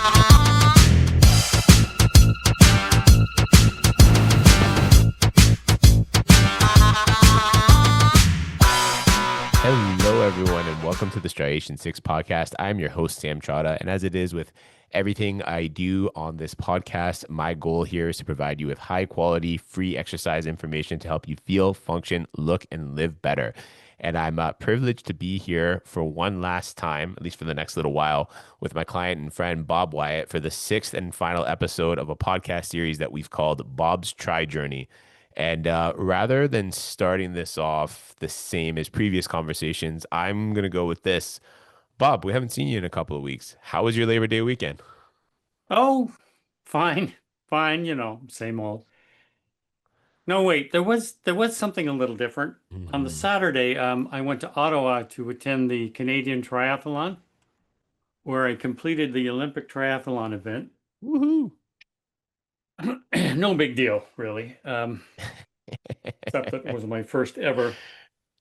Hello, everyone, and welcome to the Striation 6 podcast. I'm your host, Sam Trotta, and as it is with everything I do on this podcast, my goal here is to provide you with high quality, free exercise information to help you feel, function, look, and live better. And I'm privileged to be here for one last time, at least for the next little while, with my client and friend, Bob Wyatt, for the sixth and final episode of a podcast series that we've called Bob's Tri Journey. And rather than starting this off the same as previous conversations, I'm going to go with this. Bob, we haven't seen you in a couple of weeks. How was your Labor Day weekend? Oh, fine, fine, same old. No, wait, there was something a little different. On the Mhm. Saturday, I went to Ottawa to attend the Canadian Triathlon, where I completed the Olympic triathlon event. Woohoo. No big deal, really, except that it was my first ever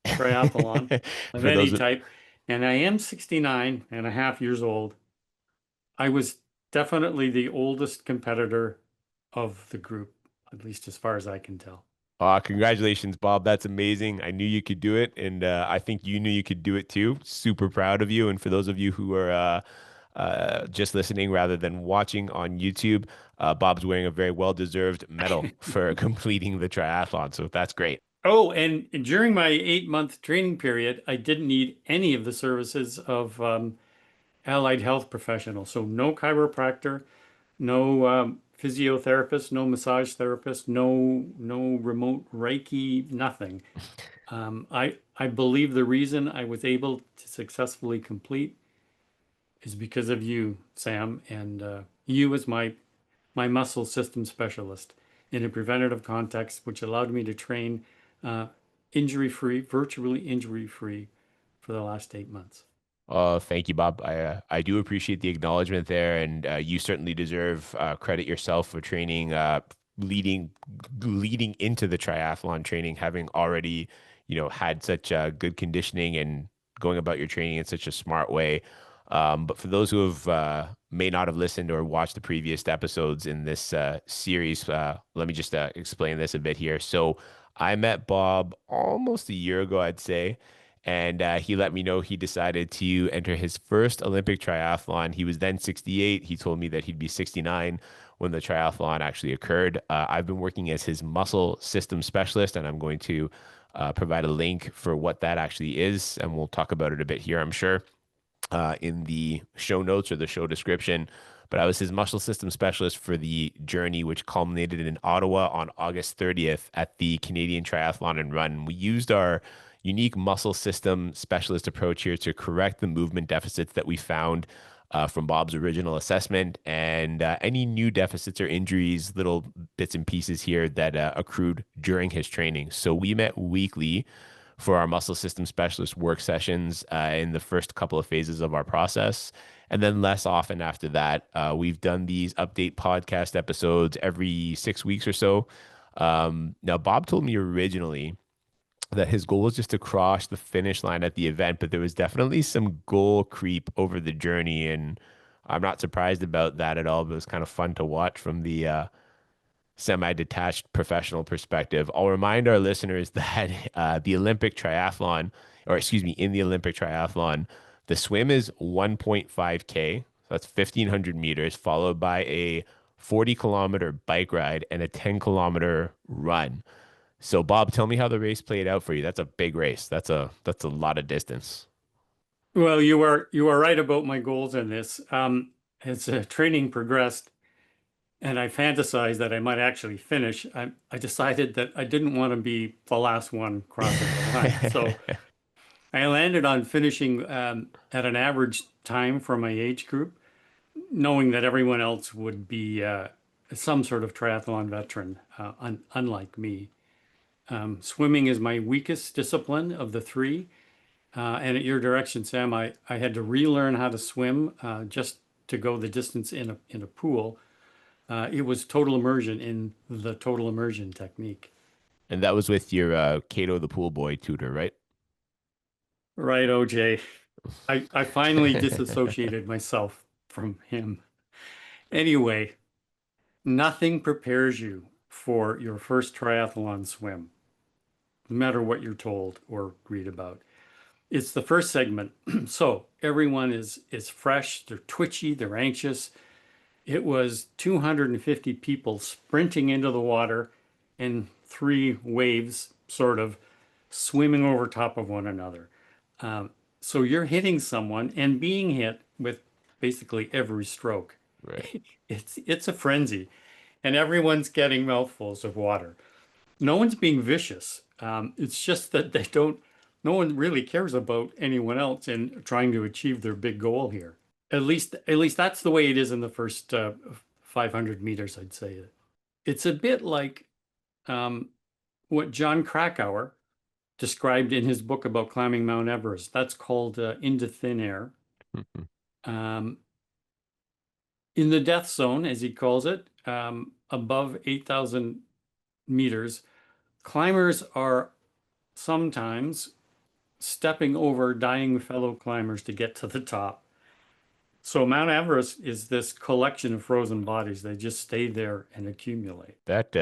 triathlon of For any those, type, and I am 69 and a half years old. I was definitely the oldest competitor of the group, at least as far as I can tell. congratulations, Bob. That's amazing. I knew you could do it, and I think you knew you could do it too. Super proud of you. And for those of you who are just listening rather than watching on YouTube, Bob's wearing a very well-deserved medal for completing the triathlon. So that's great. Oh, and during my 8-month training period, I didn't need any of the services of allied health professionals. So no chiropractor, no physiotherapist, no massage therapist, no remote Reiki, nothing. I believe the reason I was able to successfully complete is because of you, Sam, and you as my muscle system specialist in a preventative context, which allowed me to train uh, injury-free, virtually injury-free for the last 8 months. Thank you, Bob. I do appreciate the acknowledgement there, and you certainly deserve credit yourself for training, leading leading into the triathlon training, having already, had such good conditioning and going about your training in such a smart way. But for those who have may not have listened or watched the previous episodes in this series, let me just explain this a bit here. So I met Bob almost a year ago, I'd say. And he let me know he decided to enter his first Olympic triathlon. He was then 68. He told me that he'd be 69 when the triathlon actually occurred. I've been working as his muscle system specialist, and I'm going to provide a link for what that actually is. And we'll talk about it a bit here, I'm sure, in the show notes or the show description. But I was his muscle system specialist for the journey, which culminated in Ottawa on August 30th at the Canadian Triathlon and Run. We used our unique muscle system specialist approach here to correct the movement deficits that we found from Bob's original assessment and any new deficits or injuries, little bits and pieces here that accrued during his training. So we met weekly for our muscle system specialist work sessions in the first couple of phases of our process. And then less often after that, we've done these update podcast episodes every 6 weeks or so. Now, Bob told me originally that his goal was just to cross the finish line at the event, but there was definitely some goal creep over the journey. And I'm not surprised about that at all, but it was kind of fun to watch from the semi-detached professional perspective. I'll remind our listeners that the Olympic triathlon, or excuse me, in the Olympic triathlon, the swim is 1.5K. So that's 1,500 meters, followed by a 40-kilometer bike ride and a 10-kilometer run. So, Bob, tell me how the race played out for you. That's a big race. That's a lot of distance. Well, you are right about my goals in this. As training progressed and I fantasized that I might actually finish, I decided that I didn't want to be the last one crossing the line. So I landed on finishing at an average time for my age group, knowing that everyone else would be some sort of triathlon veteran, unlike me. Swimming is my weakest discipline of the three. And at your direction, Sam, I had to relearn how to swim just to go the distance in a pool. It was total immersion in the total immersion technique. And that was with your Cato the pool boy tutor, right? Right, OJ. I finally disassociated myself from him. Anyway, nothing prepares you for your first triathlon swim, no matter what you're told or read about. It's the first segment. So everyone is fresh, they're twitchy, they're anxious. It was 250 people sprinting into the water in three waves, sort of swimming over top of one another. Um, so you're hitting someone and being hit with basically every stroke. Right. It's a frenzy, and everyone's getting mouthfuls of water. No one's being vicious. It's just that they don't. No one really cares about anyone else in trying to achieve their big goal here. At least that's the way it is in the first 500 meters, I'd say. It's a bit like um, what John Krakauer described in his book about climbing Mount Everest. That's called Into Thin Air. Um, in the death zone, as he calls it, above 8,000 meters, climbers are sometimes stepping over dying fellow climbers to get to the top. So Mount Everest is this collection of frozen bodies. They just stay there and accumulate. That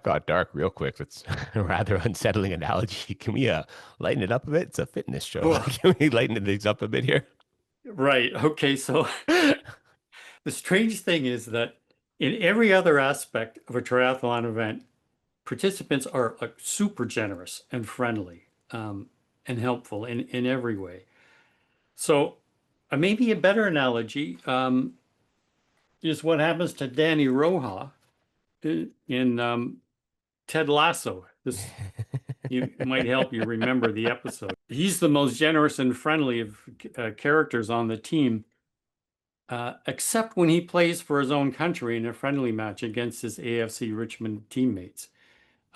got dark real quick. That's a rather unsettling analogy. Can we lighten it up a bit? It's a fitness show. Well, Can we lighten things up a bit here? right. Okay. So the strange thing is that in every other aspect of a triathlon event, participants are super generous and friendly and helpful in every way. So maybe a better analogy is what happens to Danny Roja in Ted Lasso. This might help you remember the episode. He's the most generous and friendly of characters on the team, except when he plays for his own country in a friendly match against his AFC Richmond teammates.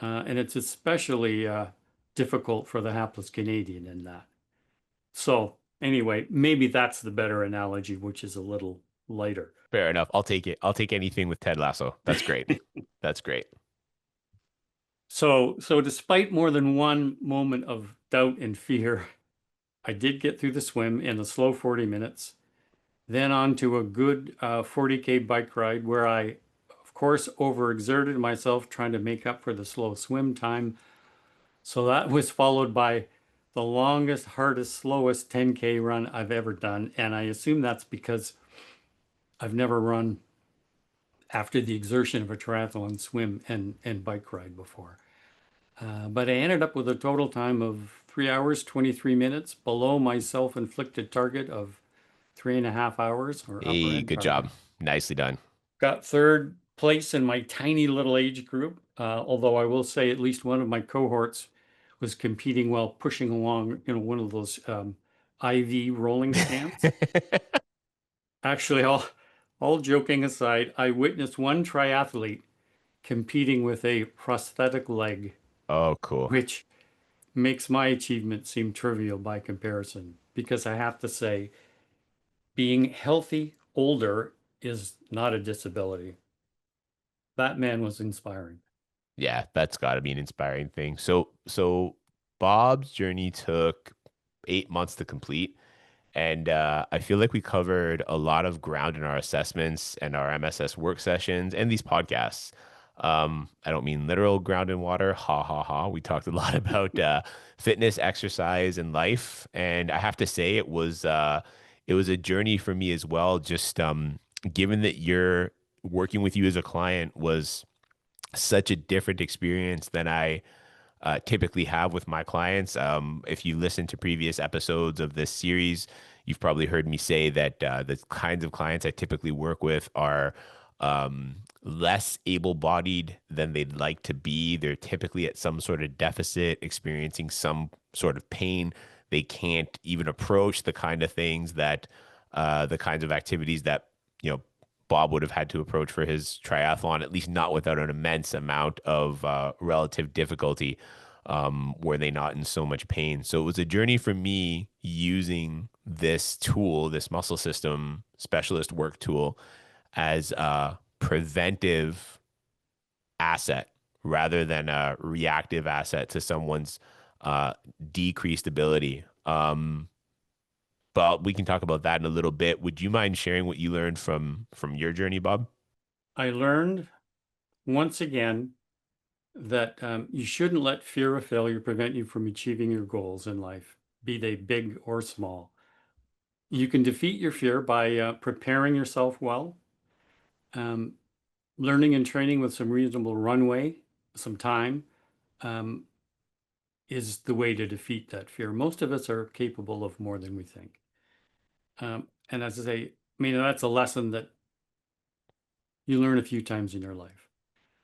And it's especially difficult for the hapless Canadian in that. So, anyway, maybe that's the better analogy, which is a little lighter. Fair enough. I'll take it. I'll take anything with Ted Lasso. That's great. That's great. So despite more than one moment of doubt and fear, I did get through the swim in a slow 40 minutes, then on to a good 40K bike ride where I, of course, overexerted myself trying to make up for the slow swim time. So that was followed by the longest, hardest, slowest 10K run I've ever done. And I assume that's because I've never run after the exertion of a triathlon swim and bike ride before. But I ended up with a total time of 3 hours, 23 minutes below my self-inflicted target of 3.5 hours or upper Hey, end good target. job. Nicely done. Got third place in my tiny little age group, although I will say at least one of my cohorts was competing while pushing along, one of those IV rolling stands. Actually, all joking aside, I witnessed one triathlete competing with a prosthetic leg, Oh, cool. which makes my achievement seem trivial by comparison because I have to say, being healthy older is not a disability. That man was inspiring. Yeah, that's got to be an inspiring thing. So Bob's journey took 8 months to complete. And I feel like we covered a lot of ground in our assessments and our MSS work sessions and these podcasts. I don't mean literal ground in water. Ha ha ha. We talked a lot about fitness, exercise, and life. And I have to say, it was a journey for me as well. Just given that you're working with you as a client was such a different experience than I typically have with my clients. If you listen to previous episodes of this series, you've probably heard me say that the kinds of clients I typically work with are less able-bodied than they'd like to be. They're typically at some sort of deficit, experiencing some sort of pain. They can't even approach the kind of things that the kinds of activities that Bob would have had to approach for his triathlon, at least not without an immense amount of relative difficulty. Were they not in so much pain? So it was a journey for me using this tool, this muscle system specialist work tool, as a preventive asset rather than a reactive asset to someone's uh, decreased ability. but we can talk about that in a little bit. Would you mind sharing what you learned from your journey, Bob? I learned once again that you shouldn't let fear of failure prevent you from achieving your goals in life, be they big or small. You can defeat your fear by preparing yourself well, um, learning and training with some reasonable runway, some time, um, is the way to defeat that fear. Most of us are capable of more than we think. And as I say, I mean, that's a lesson that you learn a few times in your life.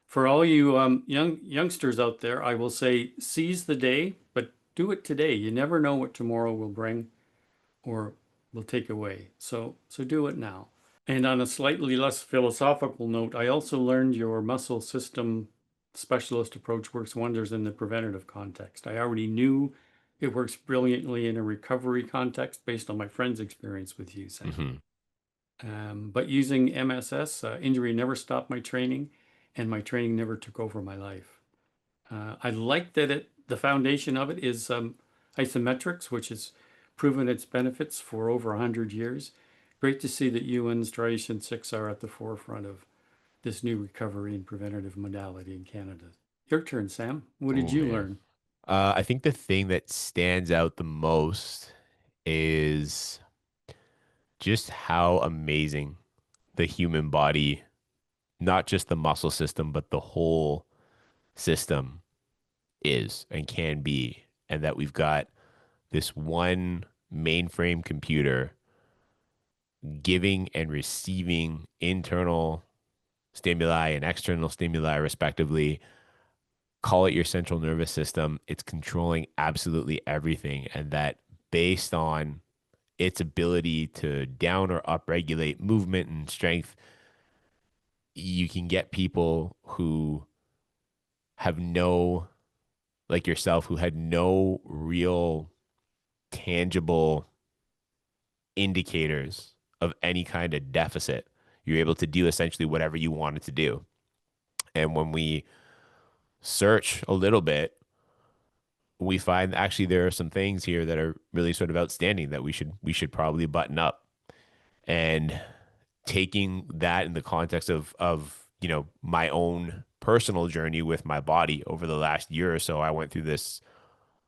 For all you youngsters out there, I will say seize the day, but do it today. You never know what tomorrow will bring or will take away. So do it now. And on a slightly less philosophical note, I also learned your muscle system specialist approach works wonders in the preventative context. I already knew it works brilliantly in a recovery context based on my friend's experience with you, Sam. Hmm. But using MSS, injury never stopped my training, and my training never took over my life. I like that the foundation of it is isometrics, which has proven its benefits for over 100 years. Great to see that you and Striation 6 are at the forefront of this new recovery and preventative modality in Canada. Your turn, Sam. What did Oh you man. learn? I think the thing that stands out the most is just how amazing the human body, not just the muscle system, but the whole system is and can be. And that we've got this one mainframe computer giving and receiving internal stimuli and external stimuli, respectively. Call it your central nervous system. It's controlling absolutely everything. And that based on its ability to down or up regulate movement and strength, you can get people who have no, like yourself, who had no real tangible indicators of any kind of deficit. You're able to do essentially whatever you wanted to do. And when we search a little bit, we find actually there are some things here that are really sort of outstanding that we should probably button up. And taking that in the context of my own personal journey with my body over the last year or so, I went through this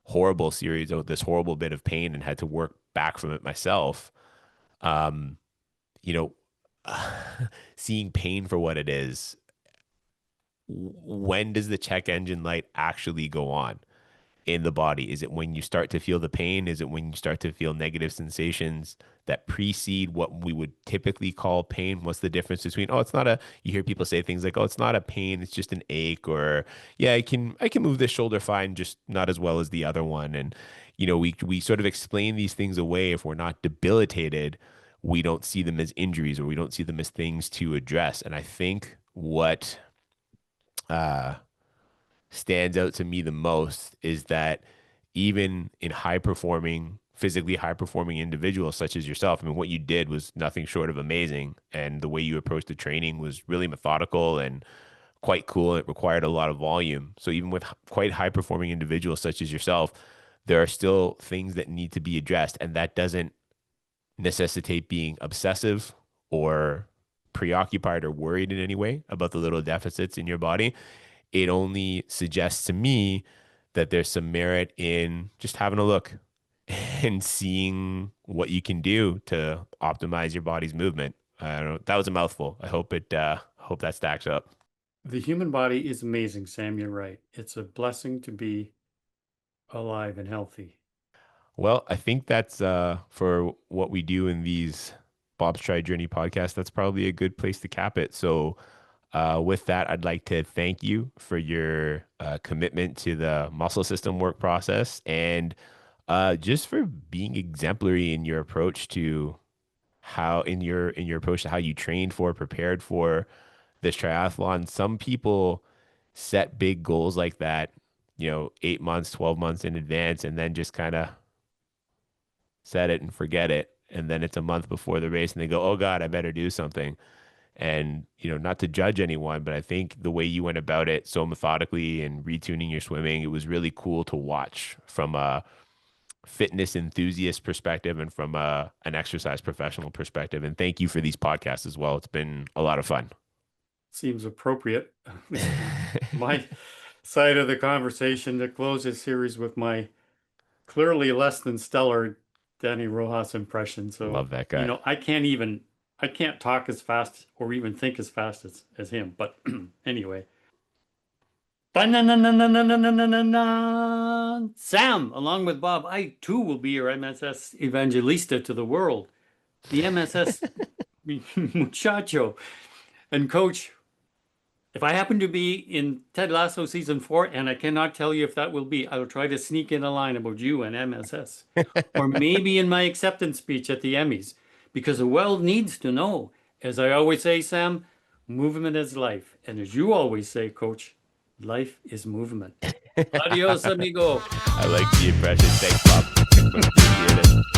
horrible series of this horrible bit of pain and had to work back from it myself. Um, you know, seeing pain for what it is, when does the check engine light actually go on in the body? Is it when you start to feel the pain? Is it when you start to feel negative sensations that precede what we would typically call pain? What's the difference between, oh, it's not a, you hear people say things like, oh, it's not a pain, it's just an ache, or yeah, I can move this shoulder fine, just not as well as the other one. And we sort of explain these things away. If we're not debilitated, we don't see them as injuries or we don't see them as things to address. And I think what uh stands out to me the most is that even in physically high performing individuals such as yourself, I mean, what you did was nothing short of amazing. And the way you approached the training was really methodical and quite cool. It required a lot of volume. So even with quite high performing individuals such as yourself, there are still things that need to be addressed. And that doesn't necessitate being obsessive or preoccupied or worried in any way about the little deficits in your body. It only suggests to me that there's some merit in just having a look and seeing what you can do to optimize your body's movement. I don't know. That was a mouthful. I hope that stacks up. The human body is amazing, Sam. You're right. It's a blessing to be alive and healthy. Well, I think that's for what we do in these Bob's Try Journey podcasts. That's probably a good place to cap it. So with that, I'd like to thank you for your commitment to the muscle system work process and just for being exemplary in your approach to in your approach to how you trained for, prepared for this triathlon. Some people set big goals like that, 8 months, 12 months in advance, and then just kind of set it and forget it. And then it's a month before the race and they go, oh God, I better do something. And, not to judge anyone, but I think the way you went about it so methodically and retuning your swimming, it was really cool to watch fitness enthusiast perspective and from an exercise professional perspective. And thank you for these podcasts as well. It's been a lot of fun. Seems appropriate. My side of the conversation to close this series with my clearly less than stellar Danny Rojas impression. So, Love that guy. I can't talk as fast or even think as fast as him. But anyway. Sam, along with Bob, I too will be your MSS evangelista to the world. The MSS muchacho. And coach, if I happen to be in Ted Lasso season 4, and I cannot tell you if that will be, I will try to sneak in a line about you and MSS. Or maybe in my acceptance speech at the Emmys, because the world needs to know. As I always say, Sam, movement is life. And as you always say, coach, life is movement. Adios, amigo. I like the impression. Thanks, Bob. Appreciate it.